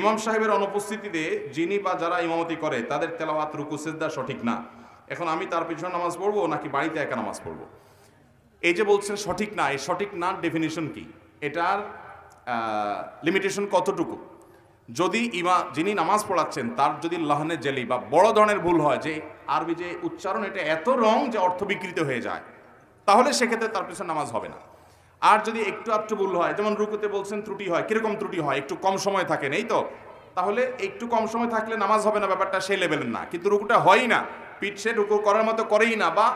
ইমাম সাহেবের অনুপস্থিতিতে যিনি বা যারা ইমামতি করে তাদের তেলাওয়াত রুকু সিজদা সঠিক না। এখন আমি তার পিছনে নামাজ পড়বো নাকি বাড়িতে একা নামাজ পড়বো? এই যে বলছেন সঠিক না, এই সঠিক না ডেফিনিশন কি? এটার লিমিটেশন কতটুকু? যদি যিনি নামাজ পড়াচ্ছেন তার যদি লাহনে জেলি বা বড় ধরনের ভুল হয়, যে আরবি যে উচ্চারণ এটা এত রং যে অর্থ বিকৃত হয়ে যায়, তাহলে সেক্ষেত্রে তার পিছনে নামাজ হবে না। আর যদি একটু আধটু ভুল হয়, যেমন রুকুতে বলছেন ত্রুটি হয়, কিরকম ত্রুটি হয়? একটু কম সময় থাকে, নেই তো? তাহলে একটু কম সময় থাকলে নামাজ হবে না, ব্যাপারটা সেই লেভেলের না। কিন্তু রুকুটা হয়ই না, পিঠ সে রুকু করার মতো করেই না, বা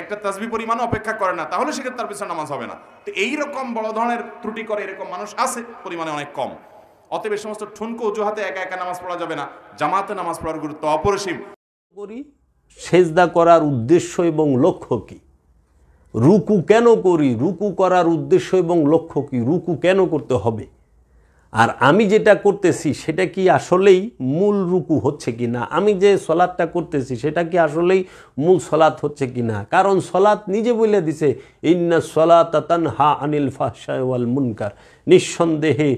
একটা তাসবিহ পরিমাণও অপেক্ষা করে না, তাহলে সেক্ষেত্রে তার পিছনে নামাজ হবে না। তো এইরকম বড় ধরনের ত্রুটি করে এরকম মানুষ আছে, পরিমাণে অনেক কম। অতএব এই সমস্ত ঠুনকো অজুহাতে একা একা নামাজ পড়া যাবে না, জামাতে নামাজ পড়ার গুরুত্ব অপরিসীম। সেজদা করার উদ্দেশ্য এবং লক্ষ্য কি? রুকু কেন করি? রুকু করার উদ্দেশ্য এবং লক্ষ্য কি? রুকু কেন করতে হবে? আর আমি যেটা করতেছি সেটা কি আসলেই মূল রুকু হচ্ছে কি না? আমি যে সলাৎটা করতেছি সেটা কি আসলেই মূল সলাৎ হচ্ছে কি না? কারণ সলাৎ নিজে বলে দিছে, ইন্না সলাতা তানহা আনিল ফাহশাই ওয়াল মুনকার, নিঃসন্দেহে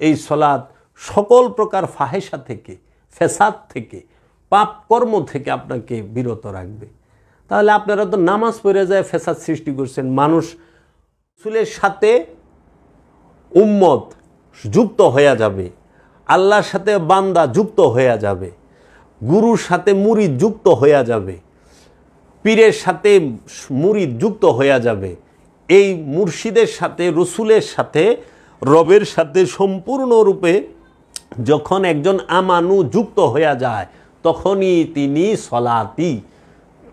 এই সলাৎ সকল প্রকার ফাহেসা থেকে, ফেসাদ থেকে, পাপ কর্ম থেকে আপনাকে বিরত রাখবে। তাহলে আপনারা তো নামাজ পড়ে যায় ফেসাদ সৃষ্টি করছেন। মানুষ রাসূলের সাথে উম্মত যুক্ত হয়ে যাবে, আল্লাহর সাথে বান্দা যুক্ত হয়ে যাবে, গুরুর সাথে মুরিদ যুক্ত হয়ে যাবে, পীরের সাথে মুরিদ যুক্ত হয়ে যাবে। এই মুর্শিদের সাথে, রসুলের সাথে, রবের সাথে সম্পূর্ণরূপে যখন একজন আমানু যুক্ত হয়ে যায়, তখনই তিনি সলাতি,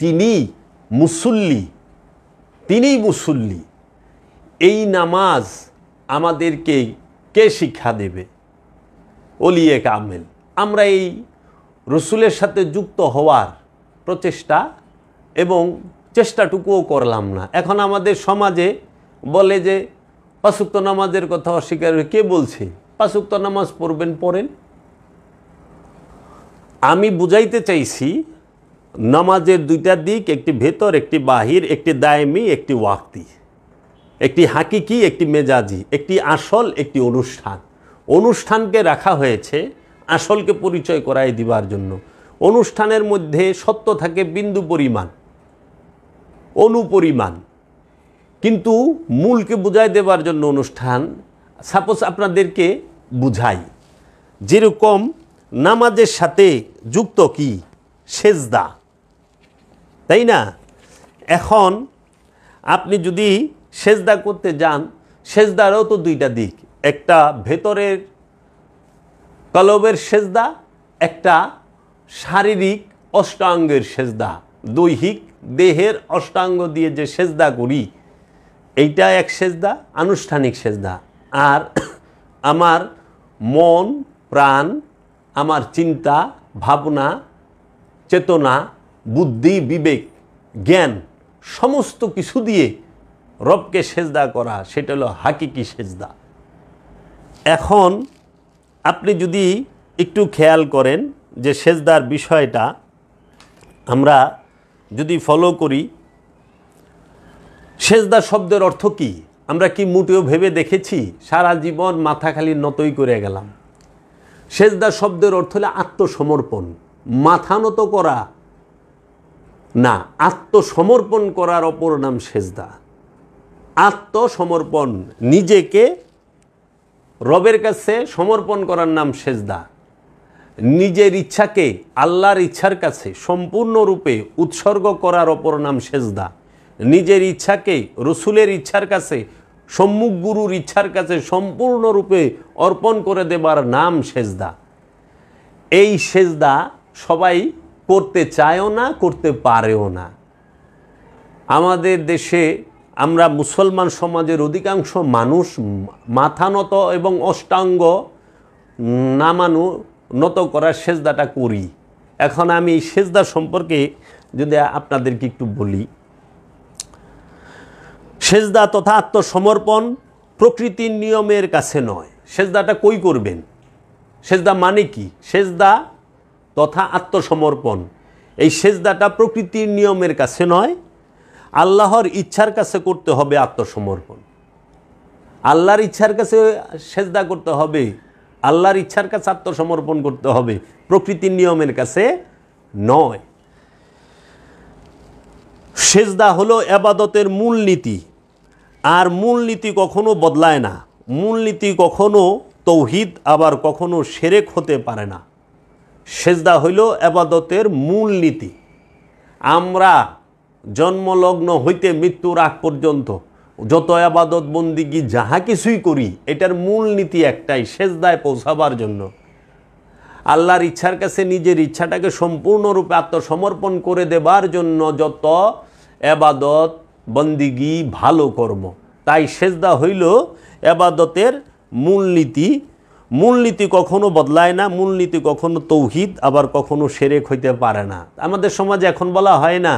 তিনি মুসল্লি। এই নামাজ আমাদেরকে কে শিক্ষা দেবে? ওলিয়ে কামেল। আমরা এই রসুলের সাথে যুক্ত হওয়ার প্রচেষ্টা এবং চেষ্টাটুকুও করলাম না। এখন আমাদের সমাজে বলে যে পাঁচ ওয়াক্ত নামাজের কথা অস্বীকার। কে বলছে? পাঁচ ওয়াক্ত নামাজ পড়বেন, পড়েন। আমি বুঝাইতে চাইছি নামাজের দুইটা দিক, একটি ভেতর, একটি বাহির, একটি দায়মি, একটি ওয়াক্তি, একটি হাকিকি, একটি মেজাজি, একটি আসল, একটি অনুষ্ঠান। অনুষ্ঠানকে রাখা হয়েছে আসলকে পরিচয় করাই দিবার জন্য। অনুষ্ঠানের মধ্যে সত্য থাকে বিন্দু পরিমাণ, অনুপরিমাণ, কিন্তু মূলকে বুঝাই দেবার জন্য অনুষ্ঠান। সাপোজ আপনাদেরকে বুঝাই, যেরকম নামাজের সাথে যুক্ত কি? সেজদা, তাই না? এখন আপনি যদি সেজদা করতে যান, সেজদারও তো দুইটা দিক, একটা ভেতরের কলবের সেজদা, একটা শারীরিক অষ্টাঙ্গের সেজদা, দৈহিক দেহের অষ্টাঙ্গ দিয়ে যে সেজদা করি, এইটা এক সেজদা, আনুষ্ঠানিক সেজদা। আর আমার মন, প্রাণ, আমার চিন্তা, ভাবনা, চেতনা, বুদ্ধি, বিবেক, জ্ঞান, সমস্ত কিছু দিয়ে রবকে সেজদা করা, সেটা হলো হাকিকি সেজদা। এখন আপনি যদি একটু খেয়াল করেন যে সেজদার বিষয়টা আমরা যদি ফলো করি, সেজদা শব্দের অর্থ কি আমরা কি মোটেও ভেবে দেখেছি? সারা জীবন মাথা খালি নতই করে গেলাম। সেজদা শব্দের অর্থ হলো আত্মসমর্পণ, মাথা নত করা না, আত্মসমর্পণ করার অপর নাম সেজদা। আত্মসমর্পণ, নিজেকে রবের কাছে সমর্পণ করার নাম সেজদা। নিজের ইচ্ছাকে আল্লাহর ইচ্ছার কাছে সম্পূর্ণরূপে উৎসর্গ করার অপর নাম সেজদা। নিজের ইচ্ছাকে রসুলের ইচ্ছার কাছে, সম্মুখ গুরুর ইচ্ছার কাছে সম্পূর্ণরূপে অর্পণ করে দেবার নাম সেজদা। এই সেজদা সবাই করতে চায়ও না, করতে পারেও না। আমাদের দেশে আমরা মুসলমান সমাজের অধিকাংশ মানুষ মাথা নত এবং অষ্টাঙ্গ নামানো, নত করার সেজদাটা করি। এখন আমি এই সেজদা সম্পর্কে যদি আপনাদেরকে একটু বলি, সেজদা তথা আত্মসমর্পণ প্রকৃতির নিয়মের কাছে নয়। সেজদাটা কই করবেন? সেজদা মানে কি? সেজদা তথা আত্মসমর্পণ, এই সেজদাটা প্রকৃতির নিয়মের কাছে নয়, আল্লাহর ইচ্ছার কাছে করতে হবে আত্মসমর্পণ। আল্লাহর ইচ্ছার কাছে সেজদা করতে হবে, আল্লাহর ইচ্ছার কাছে আত্মসমর্পণ করতে হবে, প্রকৃতির নিয়মের কাছে নয়। সেজদা হলো ইবাদতের মূলনীতি, আর মূলনীতি কখনো বদলায় না। মূলনীতি কখনো তৌহিদ আবার কখনো শিরক হতে পারে না। সেজদা হইল ইবাদতের মূলনীতি। আমরা জন্মলগ্ন হইতে মৃত্যুর আগ পর্যন্ত যত ইবাদত বন্দিগি যাহা কিছুই করি, এটার মূলনীতি একটাই, সেজদায় পৌঁছাবার জন্য, আল্লাহর ইচ্ছার কাছে নিজের ইচ্ছাটাকে সম্পূর্ণরূপে আত্মসমর্পণ করে দেবার জন্য যত ইবাদত বন্দিগি ভালো কর্ম। তাই সেজদা হইল ইবাদতের মূলনীতি। মূলনীতি কখনো বদলায় না, মূলনীতি কখনো তৌহিদ আবার কখনো শিরক হইতে পারে না। আমাদের সমাজে এখন বলা হয় না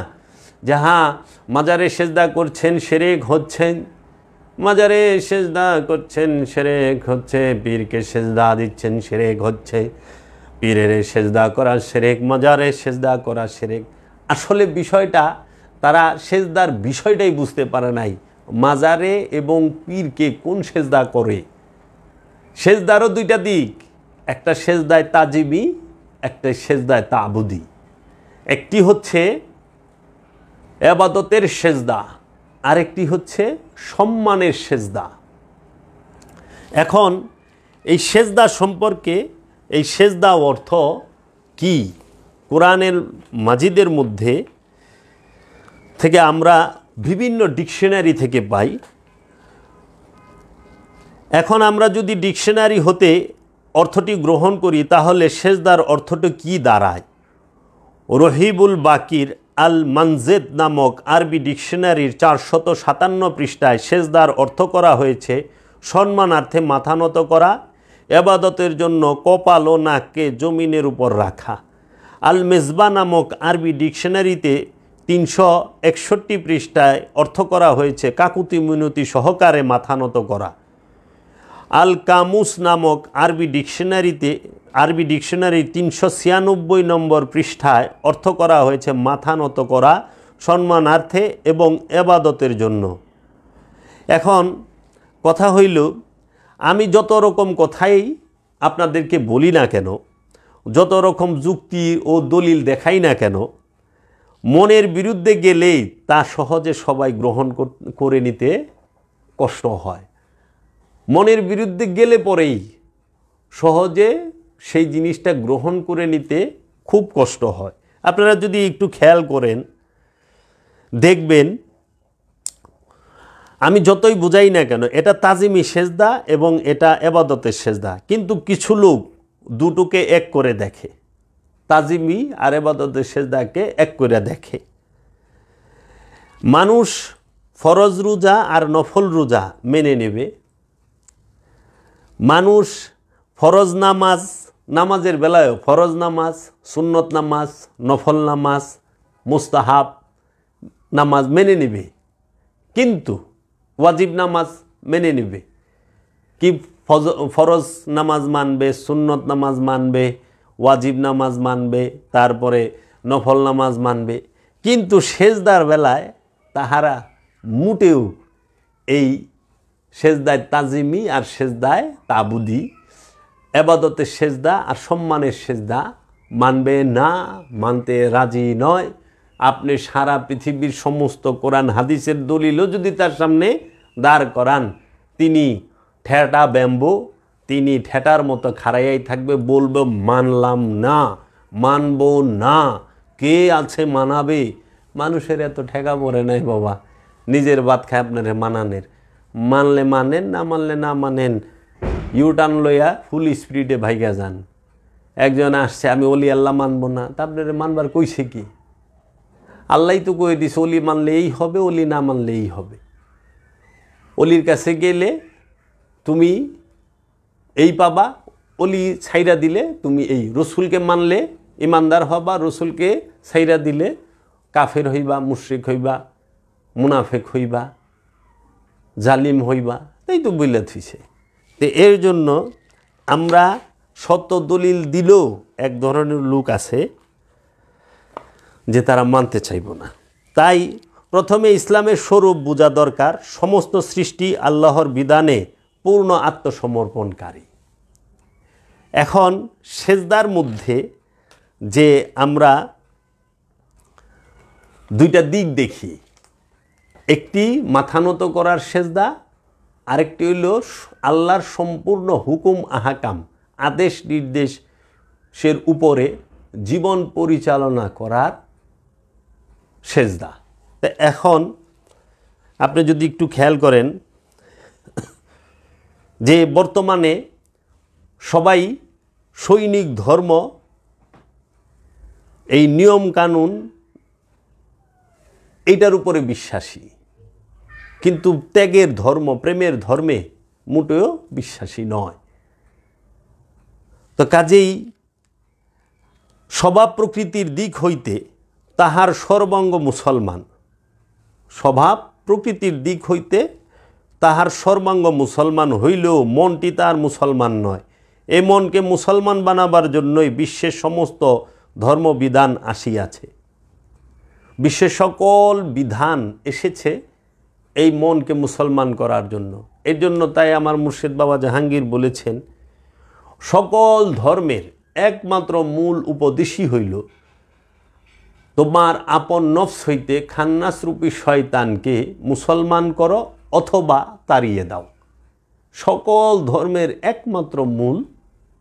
যে হ্যাঁ মাজারে সেজদা করছেন শিরক হচ্ছেন, মাজারে সেজদা করছেন শিরক হচ্ছে, পীরকে সেজদা দিচ্ছেন শিরক হচ্ছে, পীরের সেজদা করা শিরক, মাজারে সেজদা করা শিরক। আসলে বিষয়টা তারা সেজদার বিষয়টাই বুঝতে পারে নাই, মাজারে এবং পীরকে কোন সেজদা করে। সেজদারও দুইটা দিক, একটা সেজদায় তাজিবি, একটা সেজদায় তাবুদি। একটি হচ্ছে ইবাদতের সেজদা, আরেকটি হচ্ছে সম্মানের সেজদা। এখন এই সেজদা সম্পর্কে, এই সেজদা অর্থ কি, কোরআনের মাজিদের মধ্যে থেকে আমরা বিভিন্ন ডিকশনারি থেকে পাই। এখন আমরা যদি ডিকশনারি হতে অর্থটি গ্রহণ করি তাহলে সেজদার অর্থটি কি দাঁড়ায়। রহিবুল বাকির আল মানজেদ নামক আরবি ডিকশনারির 457 পৃষ্ঠায় সেজদার অর্থ করা হয়েছে সম্মানার্থে মাথা নত করা, ইবাদতের জন্য কপাল ও নাককে জমিনের উপর রাখা। আল মেজবা নামক আরবি ডিকশনারিতে 361 পৃষ্ঠায় অর্থ করা হয়েছে কাকুতি মিনতি সহকারে মাথা নত করা। আল কামুস নামক আরবি ডিকশনারি 396 নম্বর পৃষ্ঠায় অর্থ করা হয়েছে মাথা নত করা সম্মানার্থে এবং ইবাদতের জন্য। এখন কথা হইল, আমি যত রকম কথাই আপনাদেরকে বলি না কেন, যত রকম যুক্তি ও দলিল দেখাই না কেন, মনের বিরুদ্ধে গেলেই তা সহজে সবাই গ্রহণ করে নিতে কষ্ট হয়। মনের বিরুদ্ধে গেলে পরেই সহজে সেই জিনিসটা গ্রহণ করে নিতে খুব কষ্ট হয়। আপনারা যদি একটু খেয়াল করেন দেখবেন, আমি যতই বুঝাই না কেন এটা তাজিমি সেজদা এবং এটা ইবাদতের সেজদা, কিন্তু কিছু লোক দুটোকে এক করে দেখে, তাজিমি আর ইবাদতের সেজদাকে এক করে দেখে। মানুষ ফরজ রোজা আর নফল রোজা মেনে নেবে, মানুষ ফরজ নামাজের বেলায়ও ফরজ নামাজ, সুন্নত নামাজ, নফল নামাজ, মুস্তাহাব নামাজ মেনে নেবে, কিন্তু ওয়াজিব নামাজ মেনে নেবে কি, ফরজ নামাজ মানবে, সুন্নত নামাজ মানবে, ওয়াজিব নামাজ মানবে, তারপরে নফল নামাজ মানবে, কিন্তু সেজদার বেলায় তাহারা মোটেও এই সেজদায় তাজিমি আর সেজদায় তাবুদি, ইবাদতের সেজদা আর সম্মানের সেজদা মানবে না, মানতে রাজি নয়। আপনি সারা পৃথিবীর সমস্ত কোরআন হাদিসের দলিলও যদি তার সামনে দাঁড় করান, তিনি ঠেটা ব্যাম্বো, তিনি ঠেটার মতো খাড়াইয়াই থাকবে, বলবে মানলাম না, মানবো না, কে আছে মানাবে। মানুষের এত ঠেকা পড়ে নাই বাবা, নিজের বাদ খায় আপনারে মানানের, মানলে মানেন, না মানলে না মানেন, ইউটার্ন লইয়া ফুল স্পিডে ভাইগা যান। একজন আসছে আমি অলি আল্লাহ মানবো না, তা আপনারে মানবার কইছে কি? আল্লাহ তো কয়ে দিছে অলি মানলে এই হবে, অলি না মানলে এই হবে। অলির কাছে গেলে তুমি এই পাবা, অলি ছাইরা দিলে তুমি এই। রসুলকে মানলে ইমানদার হবা, রসুলকে ছাইরা দিলে কাফের হইবা, মুশরিক হইবা, মুনাফেক হইবা, জালিম হইবা, তাই তো বইলা থুইছে। তো এর জন্য আমরা শত দলিল দিলেও এক ধরনের লোক আছে যে তারা মানতে চাইব না। তাই প্রথমে ইসলামের স্বরূপ বোঝা দরকার। সমস্ত সৃষ্টি আল্লাহর বিধানে পূর্ণ আত্মসমর্পণকারী। এখন সেজদার মধ্যে যে আমরা দুইটা দিক দেখি, একটি মাথা নত করার সেজদা, আরেকটি হইল আল্লাহর সম্পূর্ণ হুকুম আহকাম আদেশ নির্দেশের উপরে জীবন পরিচালনা করার সেজদা। তা এখন আপনি যদি একটু খেয়াল করেন যে বর্তমানে সবাই সৈনিক ধর্ম, এই নিয়ম কানুন এইটার উপরে বিশ্বাসী, কিন্তু ত্যাগের ধর্ম, প্রেমের ধর্মে মোটেও বিশ্বাসী নয়। তো কাজেই স্বভাব প্রকৃতির দিক হইতে তাহার সর্বাঙ্গ মুসলমান, স্বভাব প্রকৃতির দিক হইতে তাহার সর্বাঙ্গ মুসলমান হইলেও মনটি তার মুসলমান নয়। এ মনকে মুসলমান বানাবার জন্যই বিশ্বের সমস্ত ধর্মবিধান আসিয়াছে। বিশ্বের সকল বিধান এসেছে এই মনকে মুসলমান করার জন্য। এর জন্য তাই আমার মুর্শিদ বাবা জাহাঙ্গীর বলেছেন, সকল ধর্মের একমাত্র মূল উপদেশই হইল তোমার আপন নফস হইতে খান্নাসরূপী শয়তানকে মুসলমান করো অথবা তাড়িয়ে দাও। সকল ধর্মের একমাত্র মূল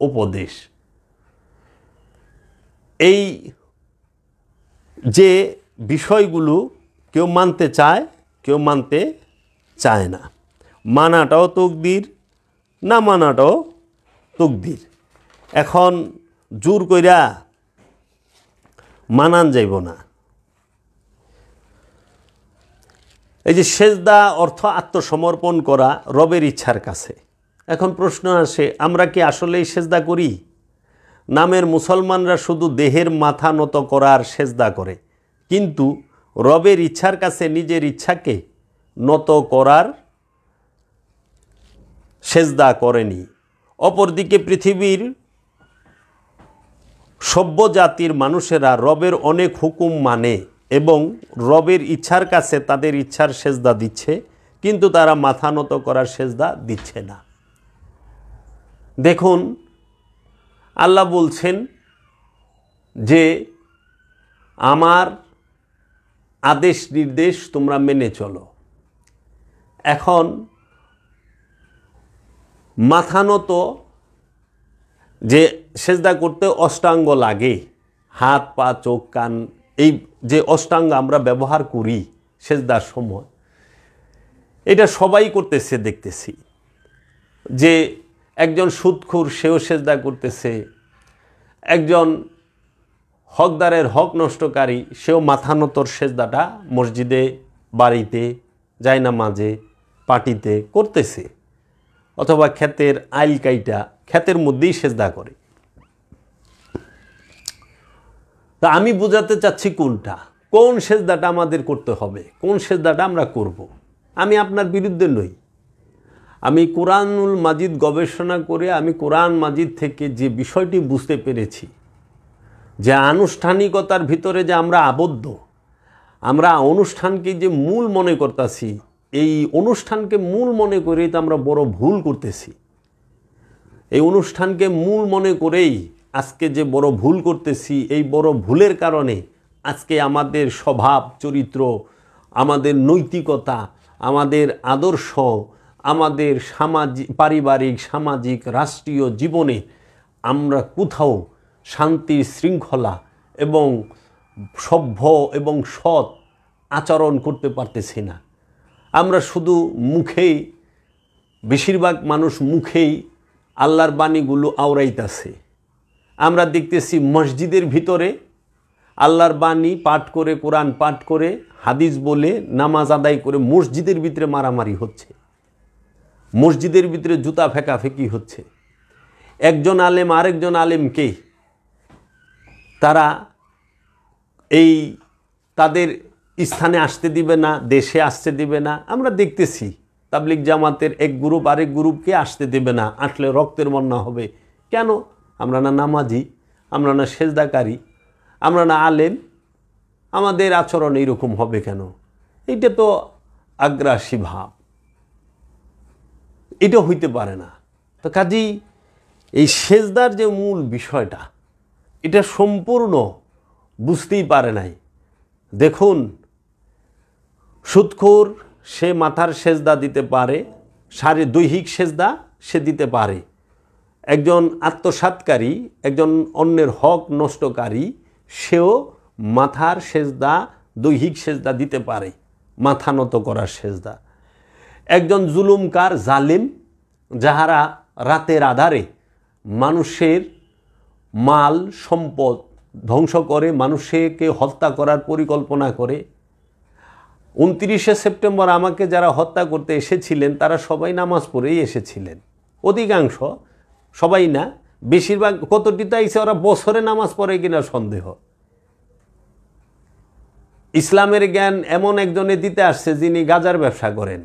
উপদেশ। এই যে বিষয়গুলো কেউ মানতে চায়, কেউ মানতে চায় না। মানাটাও তকদির, না মানাটাও তকদির। এখন জোর কইরা মানান যাইব না। এই যে সেজদা অর্থ আত্মসমর্পণ করা রবের ইচ্ছার কাছে। এখন প্রশ্ন আসে, আমরা কি আসলেই সেজদা করি? নামের মুসলমানরা শুধু দেহের মাথা নত করার সেজদা করে, কিন্তু রবের ইচ্ছার কাছে নিজের ইচ্ছাকে নত করার সেজদা করেনি। অপরদিকে পৃথিবীর সভ্য জাতির মানুষেরা রবের অনেক হুকুম মানে এবং রবের ইচ্ছার কাছে তাদের ইচ্ছার সেজদা দিচ্ছে, কিন্তু তারা মাথা নত করার সেজদা দিচ্ছে না। দেখুন, আল্লাহ বলছেন যে আমার আদেশ নির্দেশ তোমরা মেনে চলো। এখন মাথা নত যে সেজদা করতে অষ্টাঙ্গ লাগে, হাত পা চোখ কান, এই যে অষ্টাঙ্গ আমরা ব্যবহার করি সেজদার সময়, এটা সবাই করতেছে দেখতেছি। যে একজন সুদখোর সেও সেজদা করতেছে, একজন হকদারের হক নষ্টকারী সেও মাথা নতর সেজদাটা মসজিদে, বাড়িতে, জায়নামাজে, পাটিতে করতেছে, অথবা ক্ষেতের আইল কাইটা ক্ষেতের মধ্যেই সেজদা করে। তা আমি বোঝাতে চাচ্ছি কোনটা, কোন সেজদাটা আমাদের করতে হবে, কোন সেজদাটা আমরা করব। আমি আপনার বিরুদ্ধে নই। আমি কোরআনুল মাজিদ গবেষণা করে আমি কোরআন মাজিদ থেকে যে বিষয়টি বুঝতে পেরেছি, যে আনুষ্ঠানিকতার ভিতরে যে আমরা আবদ্ধ, আমরা অনুষ্ঠানকে যে মূল মনে করতেছি, এই অনুষ্ঠানকে মূল মনে করেই তো আমরা বড় ভুল করতেছি। এই অনুষ্ঠানকে মূল মনে করেই আজকে যে বড় ভুল করতেছি, এই বড় ভুলের কারণে আজকে আমাদের স্বভাব চরিত্র, আমাদের নৈতিকতা, আমাদের আদর্শ, আমাদের পারিবারিক, সামাজিক, রাষ্ট্রীয় জীবনে আমরা কোথাও শান্তি, শৃঙ্খলা এবং সভ্য এবং সৎ আচরণ করতে পারতেছি না। আমরা শুধু মুখেই, বেশিরভাগ মানুষ মুখেই আল্লাহর বাণীগুলো আওড়াইতেছে। আমরা দেখতেছি মসজিদের ভিতরে আল্লাহর বাণী পাঠ করে, কোরআন পাঠ করে, হাদিস বলে, নামাজ আদায় করে মসজিদের ভিতরে মারামারি হচ্ছে, মসজিদের ভিতরে জুতা ফেঁকাফেঁকি হচ্ছে। একজন আলেম আরেকজন আলেমকে তারা এই তাদের স্থানে আসতে দিবে না, দেশে আসতে দিবে না। আমরা দেখতেছি তাবলিগ জামাতের এক গ্রুপ আরেক গ্রুপকে আসতে দেবে না, আসলে রক্তের বন্যা হবে। কেন? আমরা না নামাজি, আমরা না সেজদাকারী, আমরা না আলেম, আমাদের আচরণ এইরকম হবে কেন? এটা তো আগ্রাসী ভাব, এটা হইতে পারে না। তো কাজেই এই সেজদার যে মূল বিষয়টা, এটা সম্পূর্ণ বুঝতেই পারে নাই। দেখুন, সুদখোর সে মাথার সেজদা দিতে পারে, দৈহিক সেজদা সে দিতে পারে। একজন আত্মসাৎকারী, একজন অন্যের হক নষ্টকারী, সেও মাথার সেজদা, দৈহিক সেজদা দিতে পারে, মাথা নত করার সেজদা। একজন জুলুমকার, জালিম, যাহারা রাতের আধারে মানুষের মাল সম্পদ ধ্বংস করে, মানুষকে হত্যা করার পরিকল্পনা করে। 29শে সেপ্টেম্বর আমাকে যারা হত্যা করতে এসেছিলেন তারা সবাই নামাজ পড়েই এসেছিলেন, অধিকাংশ, সবাই না, বেশিরভাগ। কতটিতে আইসে ওরা বছরে নামাজ পড়ে কিনা সন্দেহ। ইসলামের জ্ঞান এমন একজনে দিতে আসছে যিনি গাজার ব্যবসা করেন,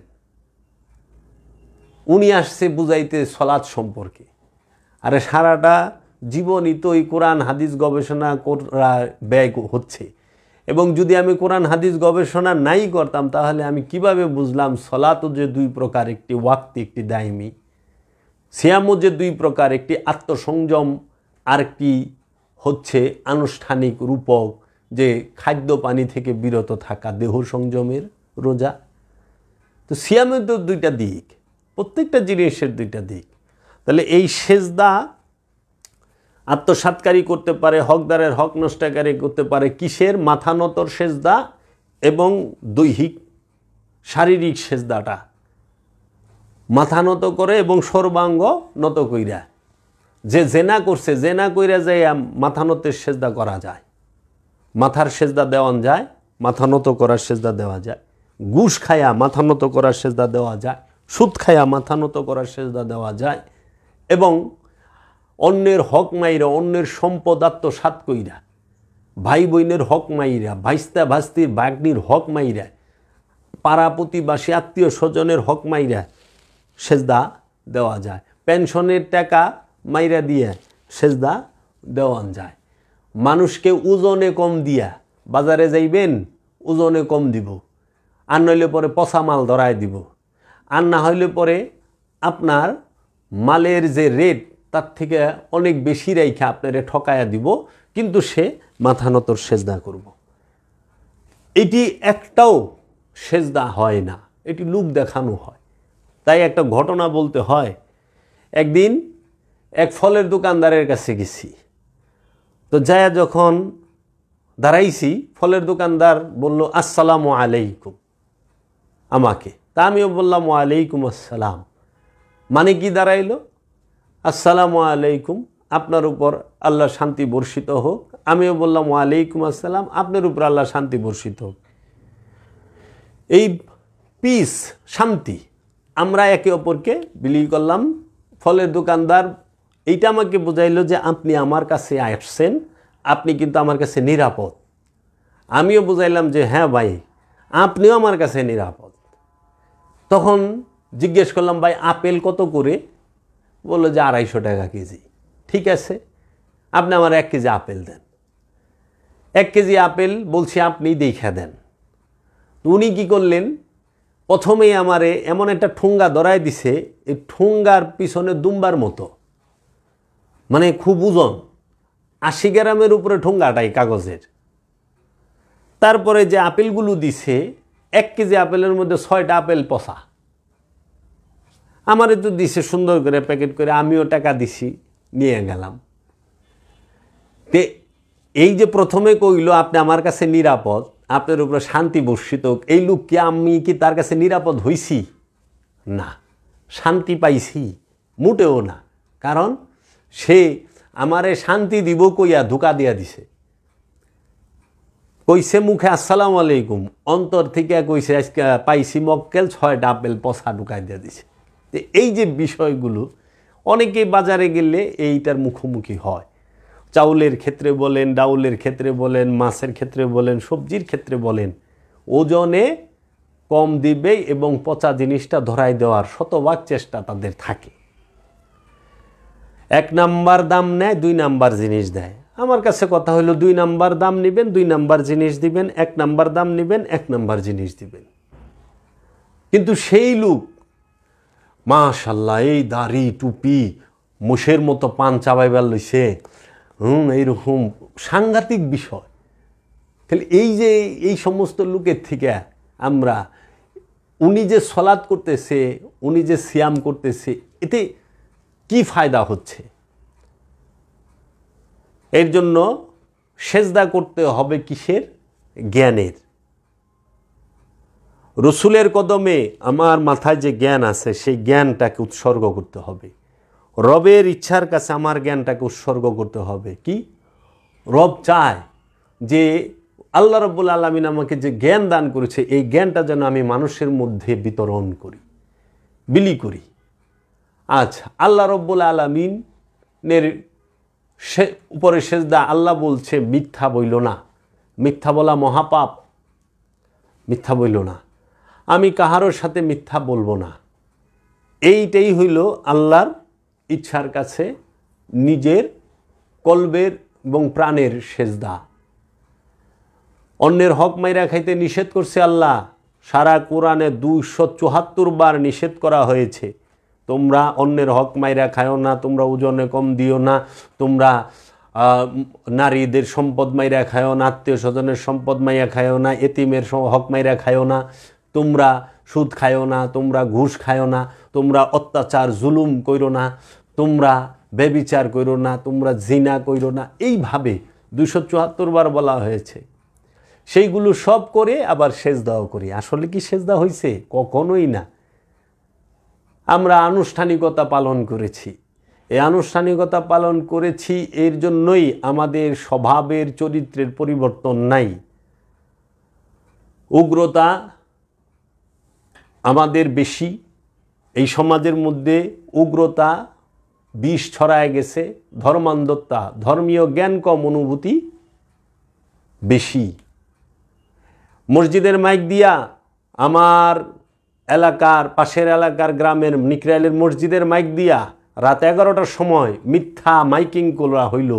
উনি আসছে বুঝাইতে সলাৎ সম্পর্কে। আরে সারাটা জীবনই তো এই কোরআন হাদিস গবেষণা করা ব্যয় হচ্ছে, এবং যদি আমি কোরআন হাদিস গবেষণা নাই করতাম তাহলে আমি কিভাবে বুঝলাম সলাতও যে দুই প্রকার, একটি ওয়াক্তি, একটি দায়মি। সিয়ামও যে দুই প্রকার, একটি আত্মসংযম, আরেকটি হচ্ছে আনুষ্ঠানিক রূপক, যে খাদ্য পানি থেকে বিরত থাকা, দেহ সংযমের রোজা। তো সিয়ামের তো দুইটা দিক, প্রত্যেকটা জিনিসের দুইটা দিক। তাহলে এই সেজদা আত্মসাৎকারী করতে পারে, হকদারের হক নষ্টকারী করতে পারে কিসের? মাথা নতর সেজদা এবং দৈহিক শারীরিক সেজদাটা মাথা নত করে এবং সর্বাঙ্গ নত কইরা। যে জেনা করছে, জেনা কইরা যায় মাথা নতের সেজদা করা যায়, মাথার সেজদা দেওয়ান যায়, মাথা নত করার সেজদা দেওয়া যায়। ঘুষ খায়া মাথা নত করার সেজদা দেওয়া যায়, সুদ খায়া মাথা নত করার সেজদা দেওয়া যায়, এবং অন্যের হক মাইরা, অন্যের সম্পদ আত্মসাৎ কইরা, ভাই বোনের হক মাইরা, ভাইস্তা ভাস্তির ভাগ্নির হক মাইরা, পাড়া প্রতিবাসী আত্মীয় স্বজনের হক মাইরা সেজদা দেওয়া যায়। পেনশনের টাকা মাইরা দিয়ে সেজদা দেওয়া যায়। মানুষকে ওজনে কম দিয়া, বাজারে যাইবেন ওজনে কম দিব, আর নইলে পরে পচা মাল ধরায় দিব, আর না হইলে পরে আপনার মালের যে রেট তার থেকে অনেক বেশি রেখা আপনারে ঠকায়া দিব, কিন্তু সে মাথা নতর সেজদা করব। এটি একটাও সেজদা হয় না, এটি লোক দেখানো হয়। তাই একটা ঘটনা বলতে হয়। একদিন এক ফলের দোকানদারের কাছে গেছি, তো যায়া যখন দাঁড়াইছি, ফলের দোকানদার বলল আসসালামু আলাইকুম আমাকে, তা আমিও বললাম ওয়ালাইকুম আসসালাম। মানে কি দাঁড়াইলো? আসসালামু আলাইকুম, আপনার উপর আল্লাহ শান্তি বর্ষিত হোক। আমিও বললাম ওয়ালাইকুম আসসালাম, আপনার উপর আল্লাহ শান্তি বর্ষিত হোক। এই পিস শান্তি আমরা একে অপরকে বিলি করলাম। ফলের দোকানদার এইটা আমাকে বোঝাইলো যে আপনি আমার কাছে আসছেন, আপনি কিন্তু আমার কাছে নিরাপদ। আমিও বুঝাইলাম যে হ্যাঁ ভাই, আপনিও আমার কাছে নিরাপদ। তখন জিজ্ঞেস করলাম, ভাই আপেল কত করে? বললো যে 250 টাকা কেজি। ঠিক আছে, আপনি আমার 1 কেজি আপেল দেন। 1 কেজি আপেল বলছি আপনি দেখা দেন। তো উনি কী করলেন, প্রথমেই আমারে এমন একটা ঠুঙ্গা ধরায় দিছে, এই ঠুঙ্গার পিছনে দুম্বার মতো, মানে খুব ওজন, 80 গ্রামের উপরে ঠুঙ্গাটাই কাগজের। তারপরে যে আপেলগুলো দিছে, 1 কেজি আপেলের মধ্যে 6টা আপেল পচা। আমারে তো দিছে সুন্দর করে প্যাকেট করে, আমিও টাকা দিছি, নিয়ে গেলাম। তে এই যে প্রথমে কইল আপনি আমার কাছে নিরাপদ, আপনার উপরে শান্তি বর্ষিত হোক, এই লোক কি, আমি কি তার কাছে নিরাপদ হইছি? না। শান্তি পাইছি? মোটেও না। কারণ সে আমারে শান্তি দিব কইয়া ধোঁকা দিয়া দিছে। কইছে মুখে আসসালামু আলাইকুম, অন্তর থেকে কইছে আজকে পাইছি মক্কেল, 6টা আপেল পচা ঢুকাই দিয়া দিছে। তো এই যে বিষয়গুলো অনেকে বাজারে গেলে এইটার মুখোমুখি হয়। চাউলের ক্ষেত্রে বলেন, ডাউলের ক্ষেত্রে বলেন, মাছের ক্ষেত্রে বলেন, সবজির ক্ষেত্রে বলেন, ওজনে কম দিবে এবং পচা জিনিসটা ধরাই দেওয়ার শতভাগ চেষ্টা তাদের থাকে। 1 নাম্বার দাম নেয়, 2 নাম্বার জিনিস দেয়। আমার কাছে কথা হলো 2 নাম্বার দাম নেবেন, 2 নাম্বার জিনিস দিবেন, 1 নাম্বার দাম নেবেন, 1 নাম্বার জিনিস দিবেন। কিন্তু সেই লোক মাশাআল্লাহ, এই দাড়ি টুপি, মোষের মতো পান চাবাইবার লইছে, এইরকম সাংঘাতিক বিষয়। তাহলে এই যে এই সমস্ত লোকের থেকে আমরা, উনি যে সলাৎ করতেছে, উনি যে সিয়াম করতেছে, এতে কি ফায়দা হচ্ছে? এর জন্য সেজদা করতে হবে কিসের? জ্ঞানের। রসুলের কদমে আমার মাথায় যে জ্ঞান আছে সেই জ্ঞানটাকে উৎসর্গ করতে হবে। রবের ইচ্ছার কাছে আমার জ্ঞানটাকে উৎসর্গ করতে হবে। কি? রব চায় যে আল্লাহ রাব্বুল আলামিন আমাকে যে জ্ঞান দান করেছে, এই জ্ঞানটা যেন আমি মানুষের মধ্যে বিতরণ করি, বিলি করি। আচ্ছা, আল্লাহ রাব্বুল আলামিনের উপরে সেজদা, আল্লাহ বলছে মিথ্যা বইল না, মিথ্যা বলা মহাপাপ, মিথ্যা বইল না, আমি কাহারোর সাথে মিথ্যা বলবো না। এইটাই হইল আল্লাহর ইচ্ছার কাছে নিজের কলবের এবং প্রাণের সেজদা। অন্যের হক মাইরা খাইতে নিষেধ করছে আল্লাহ। সারা কোরআনে 274 বার নিষেধ করা হয়েছে, তোমরা অন্যের হক মাইরা খায়ও না, তোমরা ওজনে কম দিও না, তোমরা নারীদের সম্পদ মাইরা খায়ও না, আত্মীয় স্বজনের সম্পদ মাইরা খায়ও না, এতিমের হক মাইরা খায়ও না, তোমরা সুদ খায়ও না, তোমরা ঘুষ খায়ও না, তোমরা অত্যাচার জুলুম কইরো না, তোমরা ব্যভিচার কইরো না, তোমরা জিনা কইরো না। এইভাবে 274 বার বলা হয়েছে। সেইগুলো সব করে আবার সেজদাও করি। আসলে কি সেজদা হয়েছে? কখনোই না। আমরা আনুষ্ঠানিকতা পালন করেছি। এই আনুষ্ঠানিকতা পালন করেছি, এর জন্যই আমাদের স্বভাবের চরিত্রের পরিবর্তন নাই। উগ্রতা আমাদের বেশি, এই সমাজের মধ্যে উগ্রতা বিষ ছড়ায় গেছে, ধর্মান্ধতা, ধর্মীয় জ্ঞান কম, অনুভূতি বেশি। মসজিদের মাইক দিয়া আমার এলাকার, পাশের এলাকার গ্রামের নিকরাইলের মসজিদের মাইক দিয়া রাত 11টার সময় মিথ্যা মাইকিং করা হইল।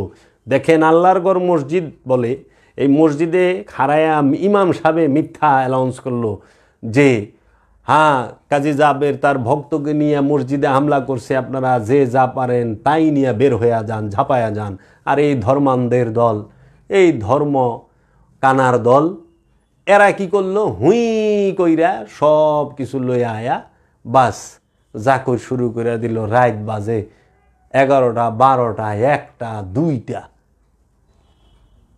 দেখেন, আল্লাহর ঘর মসজিদ বলে, এই মসজিদে খাড়ায়া ইমাম সাহেব মিথ্যা অ্যানাউন্স করলো যে কাজী জাবের তার ভক্তকে নিয়ে মসজিদে হামলা করছে, আপনারা যে যা পারেন তাই নিয়ে বের হয়ে যান, ঝাঁপায়া যান। আর এই ধর্মান্ধের দল, এই ধর্ম কানার দল, এরা কি করলো? হুই কইরা সব কিছু লইয়া আয়া বাস জাকর শুরু করে দিল। রাত বাজে 11টা, 12টা, 1টা, 2টা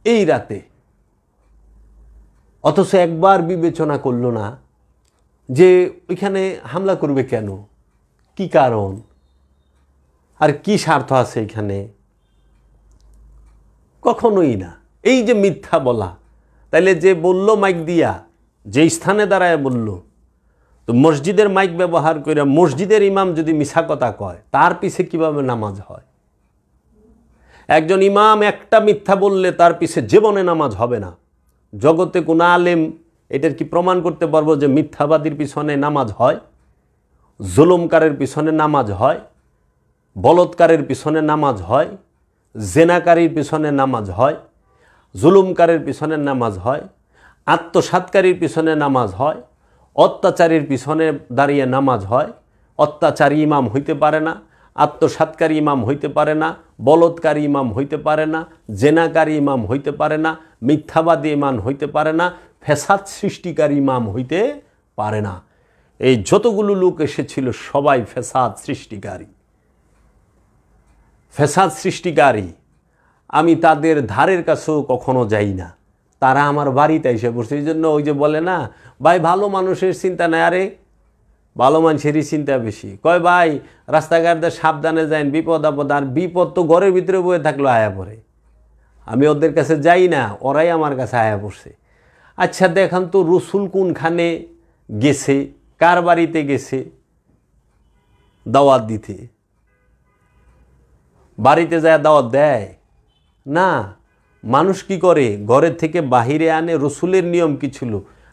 এই রাতে। অথচ একবার বিবেচনা করলো না যে ওইখানে হামলা করবে কেন, কি কারণ, আর কি স্বার্থ আছে এখানে? কখনোই না। এই যে মিথ্যা বলা, তাইলে যে বলল মাইক দিয়া, যে স্থানে দাঁড়ায় বলল, তো মসজিদের মাইক ব্যবহার করে মসজিদের ইমাম যদি মিছা কথা কয়, তার পিছে কিভাবে নামাজ হয়? একজন ইমাম একটা মিথ্যা বললে তার পিছে জীবনে নামাজ হবে না। জগতে কোন আলেম এটার কি প্রমাণ করতে পারবো যে মিথ্যাবাদীর পিছনে নামাজ হয়, জুলুমকারের পিছনে নামাজ হয়, বলৎকারের পিছনে নামাজ হয়, জেনাকারীর পিছনে নামাজ হয়, জুলুমকারের পিছনে নামাজ হয়, আত্মসাৎকারীর পিছনে নামাজ হয়, অত্যাচারীর পিছনে দাঁড়িয়ে নামাজ হয়? অত্যাচারী ইমাম হইতে পারে না, আত্মসাৎকারী ইমাম হইতে পারে না, বলৎকারী ইমাম হইতে পারে না, জেনাকারী ইমাম হইতে পারে না, মিথ্যাবাদী ইমাম হইতে পারে না, ফ্যাসাদ সৃষ্টিকারী ইমাম হইতে পারে না। এই যতগুলো লোক এসেছিল সবাই ফ্যাসাদ সৃষ্টিকারী, ফ্যাসাদ সৃষ্টিকারী। আমি তাদের ধারের কাছেও কখনো যাই না, তারা আমার বাড়িতে এসে পড়ছে। এই জন্য ওই যে বলে না, ভাই ভালো মানুষের চিন্তা নাই, আরে ভালো মানুষেরই চিন্তা বেশি। কয় ভাই রাস্তাঘাটে সাবধানে যান, বিপদ আপদ। আর বিপদ তো ঘরের ভিতরে বয়ে থাকলো আয়া পড়ে। আমি ওদের কাছে যাই না, ওরাই আমার কাছে আয়া পড়ছে। আচ্ছা দেখান তো রসুল কোনখানে গেছে, কার বাড়িতে গেছে দাওয়াত দিতে? বাড়িতে যায় দাওয়াত দেয় না। মানুষ কি করে? ঘরের থেকে বাহিরে আনে। রসুলের নিয়ম কি ছিল?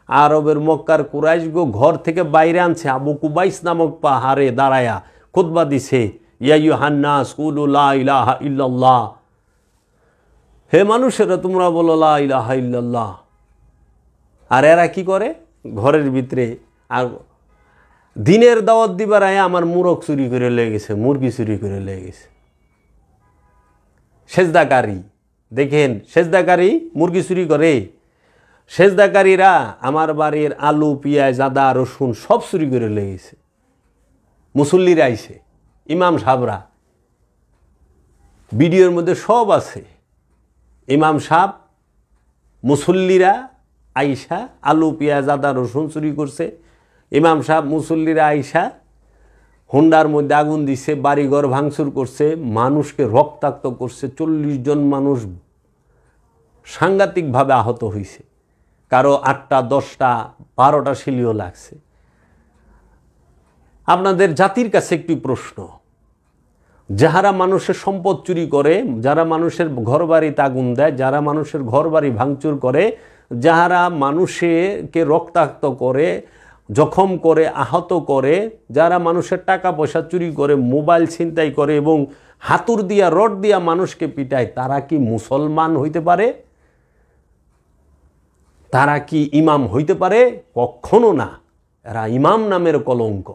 আরবের মক্কার কুরাইশগো ঘর থেকে বাইরে আনছে, আবু কুবাইস নামক পাহাড়ে দাঁড়ায়া খুতবা দিছে, ইয়া ইউহান্নাস কুলু লা ইলাহা ইল্লাল্লাহ, হে মানুষেরা তোমরা বলো লা ইলাহা ইল্লাল্লাহ। আর এরা কি করে? ঘরের ভিতরে আর দিনের দাওয়াত দিবার আয়া আমার মুরগ চুরি করে লেগে গেছে, মুরগি চুরি করে লেগে গেছে। সেজদাকারী, দেখেন সেজদাকারী মুরগি চুরি করে, সেজদাকারীরা আমার বাড়ির আলু পেঁয়াজ আদা রসুন সব চুরি করে লেগেছে। মুসল্লিরা আইছে, ইমাম সাহেবরা, ভিডিওর মধ্যে সব আছে। ইমাম সাহেব মুসল্লিরা আইসা আলু পেঁয়াজ আদা রসুন চুরি করছে। ইমাম সাহেব মুসল্লিরা আইসা হোন্ডার মধ্যে আগুন দিছে, বাড়িঘর ভাঙচুর করছে, মানুষকে রক্তাক্ত করছে। 40 জন মানুষ সাংঘাতিকভাবে আহত হয়েছে, কারো 8টা 10টা 12টা শিলিও লাগছে। আপনাদের জাতির কাছে একটি প্রশ্ন, যাহারা মানুষের সম্পদ চুরি করে, যারা মানুষের ঘরবাড়িতে আগুন দেয়, যারা মানুষের ঘরবাড়ি ভাঙচুর করে, যাহারা মানুষকে রক্তাক্ত করে, জখম করে, আহত করে, যারা মানুষের টাকা পয়সা চুরি করে, মোবাইল ছিনতাই করে এবং হাতুড় দিয়া রড দিয়া মানুষকে পিটায়, তারা কি মুসলমান হইতে পারে? তারা কি ইমাম হইতে পারে? কখনো না। এরা ইমাম নামের কলঙ্ক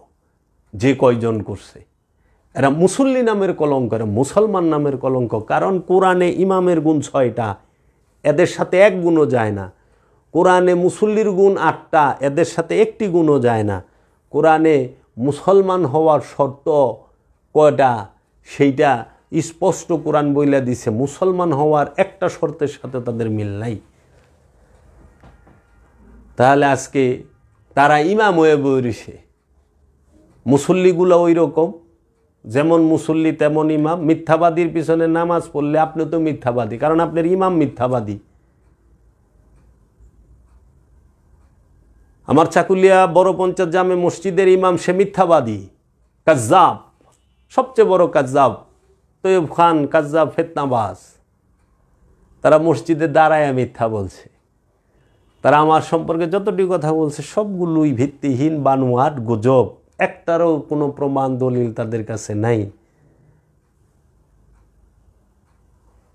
যে কয়জন করছে, এরা মুসল্লি নামের কলঙ্ক, এরা মুসলমান নামের কলঙ্ক। কারণ কোরআনে ইমামের গুণ 6টা, এদের সাথে এক গুণও যায় না। কোরআনে মুসল্লির গুণ 8টা, এদের সাথে একটি গুণও যায় না। কোরআনে মুসলমান হওয়ার শর্ত কয়টা সেইটা স্পষ্ট কোরআন বইলা দিছে। মুসলমান হওয়ার একটা শর্তের সাথে তাদের মিল নাই। তাহলে আজকে তারা ইমাম হয়ে বইছে, মুসল্লিগুলো ওই রকম, যেমন মুসল্লি তেমন ইমাম। মিথ্যাবাদীর পিছনে নামাজ পড়লে আপনি তো মিথ্যাবাদী, কারণ আপনার ইমাম মিথ্যাবাদী। আমার চাকুলিয়া বড় পঞ্চায়েত জামে মসজিদের ইমাম সে মিথ্যাবাদী, কাজ্জাব, সবচেয়ে বড় কাজ্জাব। তৈয়ব খান কাজ্জাব, ফেতনাবাজ। তারা মসজিদে দাঁড়ায় মিথ্যা বলছে। তারা আমার সম্পর্কে যতটি কথা বলছে সবগুলোই ভিত্তিহীন, বানোয়াট, গুজব। একটারও কোনো প্রমাণ দলিল তাদের কাছে নাই।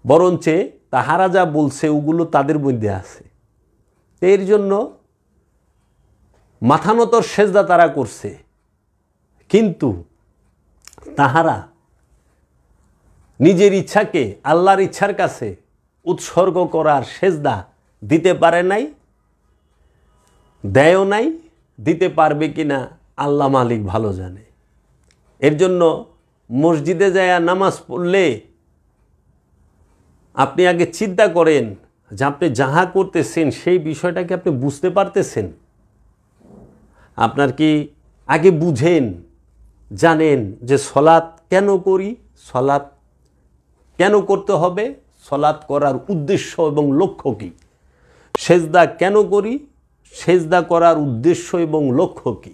বরঞ্চ তাহারা যা বলছে ওগুলো তাদের মধ্যে আছে। এর জন্য মাথানতর সেজদা তারা করছে, কিন্তু তাহারা নিজের ইচ্ছাকে আল্লাহর ইচ্ছার কাছে উৎসর্গ করার সেজদা দিতে পারে নাই, দেয়ও নাই, দিতে পারবে কিনা আল্লাহ মালিক ভালো জানে। এর জন্য মসজিদে যায় নামাজ পড়লে আপনি আগে চিন্তা করেন যে আপনি যাহা করতেছেন সেই বিষয়টাকে আপনি বুঝতে পারতেছেন। আপনার কি আগে বুঝেন, জানেন যে সলাৎ কেন করি, সলাৎ কেন করতে হবে, সলাৎ করার উদ্দেশ্য এবং লক্ষ্য কী, সেজদা কেন করি, সেজদা করার উদ্দেশ্য এবং লক্ষ্য কী,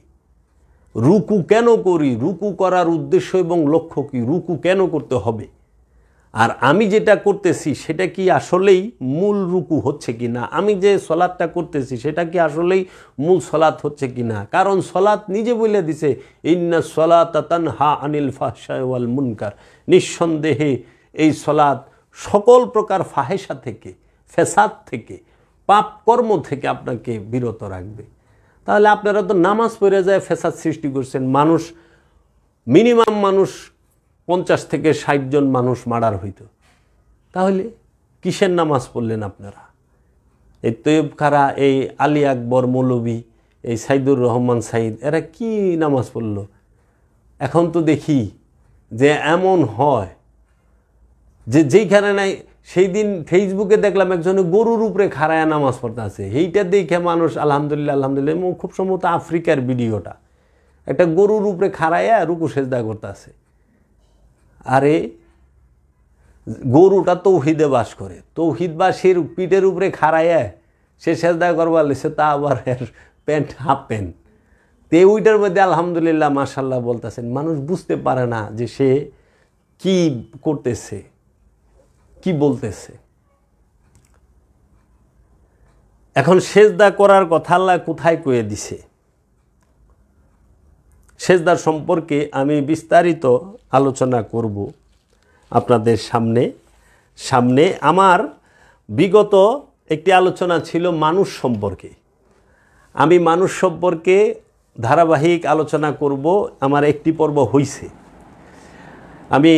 রুকু কেন করি, রুকু করার উদ্দেশ্য এবং লক্ষ্য কী, রুকু কেন করতে হবে, আর আমি যেটা করতেছি সেটা কি আসলেই মূল রুকু হচ্ছে কি না, আমি যে সলাৎটা করতেছি সেটা কি আসলেই মূল সলাৎ হচ্ছে কি না। কারণ সলাৎ নিজে বলে দিছে, ইন্না সলাতা তানহা আনিল ফাহশাই ওয়াল মুনকার, নিঃসন্দেহে এই সলাৎ সকল প্রকার ফাহেসা থেকে, ফেসাদ থেকে, পাপ কর্ম থেকে আপনাকে বিরত রাখবে। তাহলে আপনারা তো নামাজ পড়ে যায় ফেসাদ সৃষ্টি করছেন। মানুষ মিনিমাম মানুষ 50 থেকে 60 জন মানুষ মার্ডার হইতো। তাহলে কিসের নামাজ পড়লেন আপনারা? এই তৈয়ব খারা, এই আলী আকবর মৌলবী, এই সাইদুর রহমান সাইদ, এরা কি নামাজ পড়ল? এখন তো দেখি যে এমন হয় যে যেইখানে নাই, সেই দিন ফেসবুকে দেখলাম একজনে গরুর উপরে খাড়ায় নামাজ পড়তে আছে। এইটা দেখে মানুষ আলহামদুলিল্লাহ আলহামদুলিল্লাহ, খুব সম্ভবত আফ্রিকার ভিডিওটা, একটা গরুর উপরে খাড়াইয়া রুকু সেজদা করতে আছে। আরে গরুটা তৌহিদে বাস করে, তৌহিদবাসীর পিঠের উপরে খাড়াইয়া সে সেজদা করবার লিখছে, তা আবার প্যান্ট হাফ প্যান্ট, তে ওইটার মধ্যে আলহামদুলিল্লাহ মাশাল্লাহ বলতেছেন। মানুষ বুঝতে পারে না যে সে কি করতেছে, কি বলতেছে। এখন সেজদা করার কথা আল্লাহ কোথায় কয়ে দিছে? সেজদার সম্পর্কে আমি বিস্তারিত আলোচনা করব আপনাদের সামনে। আমার বিগত একটি আলোচনা ছিল মানুষ সম্পর্কে। আমি মানুষ সম্পর্কে ধারাবাহিক আলোচনা করব, আমার একটি পর্ব হইছে। আমি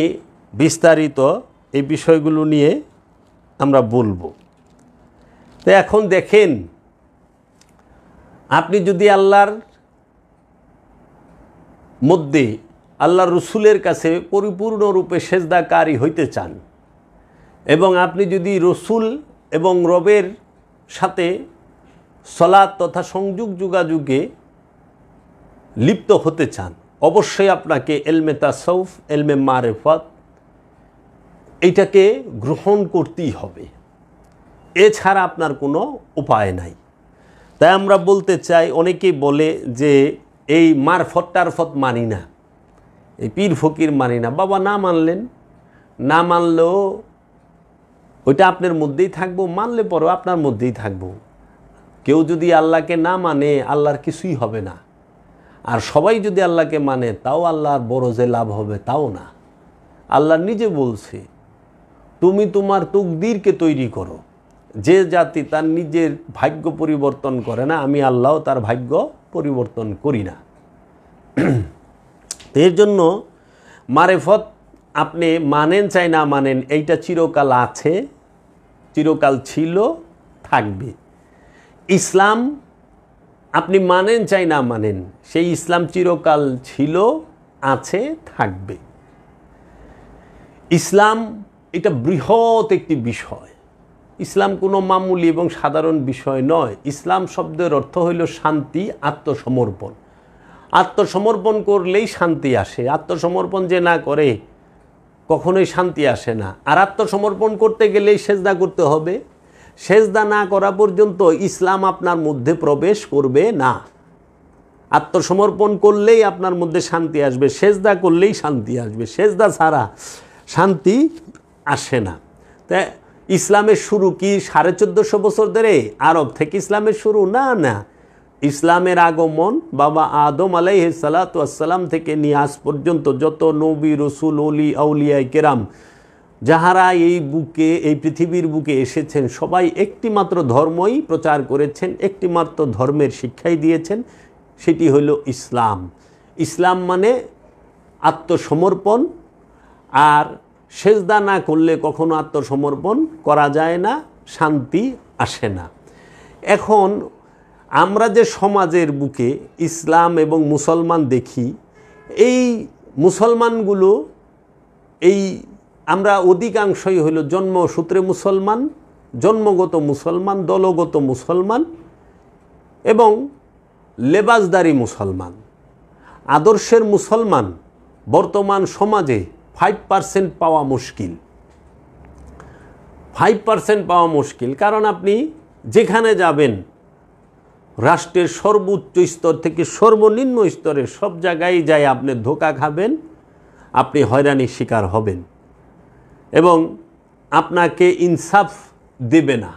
বিস্তারিত এই বিষয়গুলো নিয়ে আমরা বলবো। তো এখন দেখেন, আপনি যদি আল্লাহর মধ্যে আল্লাহর রসুলের কাছে পরিপূর্ণরূপে সেজদাকারী হইতে চান এবং আপনি যদি রসুল এবং রবের সাথে সলাত তথা সংযোগ যোগাযোগে লিপ্ত হতে চান, অবশ্যই আপনাকে এলমে তাসাউফ, এলমে মারেফাত এইটাকে গ্রহণ করতেই হবে, এছাড়া আপনার কোনো উপায় নাই। তাই আমরা বলতে চাই, অনেকেই বলে যে এই মারফত টারফত মানি না, এই পীর ফকির মানি না। বাবা, না মানলেন, না মানলেও ওইটা আপনার মধ্যেই থাকবো, মানলে পরেও আপনার মধ্যেই থাকবো। কেউ যদি আল্লাহকে না মানে আল্লাহর কিছুই হবে না, আর সবাই যদি আল্লাহকে মানে তাও আল্লাহর বড় যে লাভ হবে তাও না। আল্লাহ নিজে বলছে, তুমি তোমার তকদিরকে তৈরি করো। যে জাতি তার নিজের ভাগ্য পরিবর্তন করে না, আমি আল্লাহ তার ভাগ্য পরিবর্তন করি না। এর জন্য মারেফত আপনি মানেন চাই না মানেন, এইটা চিরকাল আছে, চিরকাল ছিল, থাকবে। ইসলাম আপনি মানেন চাই না মানেন, সেই ইসলাম চিরকাল ছিল, আছে, থাকবে। ইসলাম এটা বৃহৎ একটি বিষয়। ইসলাম কোনো মামুলি এবং সাধারণ বিষয় নয়। ইসলাম শব্দের অর্থ হইল শান্তি, আত্মসমর্পণ। আত্মসমর্পণ করলেই শান্তি আসে। আত্মসমর্পণ যে না করে কখনোই শান্তি আসে না। আর আত্মসমর্পণ করতে গেলেই সেজদা করতে হবে। সেজদা না করা পর্যন্ত ইসলাম আপনার মধ্যে প্রবেশ করবে না। আত্মসমর্পণ করলেই আপনার মধ্যে শান্তি আসবে, সেজদা করলেই শান্তি আসবে। সেজদা ছাড়া শান্তি আসে না। তাই ইসলামের শুরু কি 1450 বছর ধরে আরব থেকে ইসলামের শুরু? না, না। ইসলামের আগমন বাবা আদম আলাইহিস সালাতু ওয়াস সালাম থেকে নিয়ে আজ পর্যন্ত যত নবী, রসুল, ওলি, আউলিয়ায়ে কেরাম যাহারা এই বুকে, এই পৃথিবীর বুকে এসেছেন, সবাই একটিমাত্র ধর্মই প্রচার করেছেন, একটিমাত্র ধর্মের শিক্ষাই দিয়েছেন, সেটি হইল ইসলাম। ইসলাম মানে আত্মসমর্পণ। আর সেজদা না করলে কখনো আত্মসমর্পণ করা যায় না, শান্তি আসে না। এখন আমরা যে সমাজের বুকে ইসলাম এবং মুসলমান দেখি, এই মুসলমানগুলো, এই আমরা অধিকাংশই হইল জন্মসূত্রে মুসলমান, জন্মগত মুসলমান, দলগত মুসলমান এবং লেবাসদারি মুসলমান। আদর্শের মুসলমান বর্তমান সমাজে 5% পাওয়া মুশকিল। 5% পাওয়া মুশকিল, কারণ আপনি যেখানে যাবেন রাষ্ট্রের সর্বোচ্চ স্তর থেকে সর্বনিম্ন স্তরে সব জায়গায় যাই আপনি ধোঁকা খাবেন, আপনি হয়রানির শিকার হবেন এবং আপনাকে ইনসাফ দেবে না।